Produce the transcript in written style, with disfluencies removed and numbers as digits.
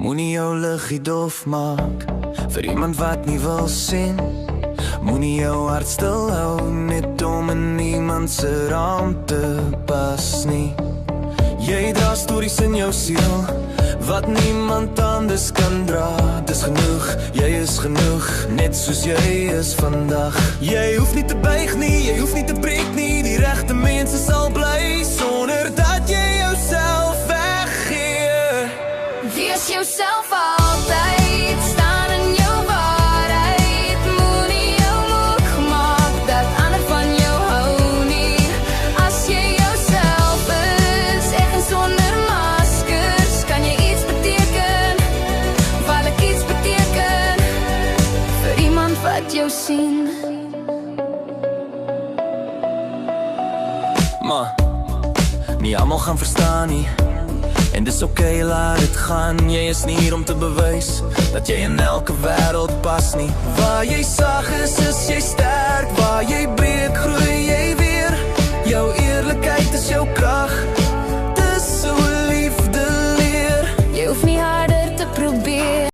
Moenie jou liggie dof maak vir iemand wat nie wil sien. Moenie jou hart stil hou net om in niemand se raam te pas nie. Jy dra stories in jou siel wat niemand anders kan dra. Dis genoeg, jy is genoeg, net soos jy is vandag. Jy hoef nie te buig nie, jy hoef nie te breek nie. Die regte mense sal bly sonder dat jy jouself weggee. Wees jouself altyd, staan in jou waarheid. Moenie jou moeg maak dat ander van jou hou nie. As jy jouself is, echt en sonder maskers, kan jy iets beteken, val ek iets beteken vir iemand wat jou sien. Maar nie almal gaan verstaan nie, en dis oké, laat het gaan. Jy is nie hier om te bewys dat jy in elke wêreld pas nie. Waar jy sag is jy sterk. Waar jy breek, groei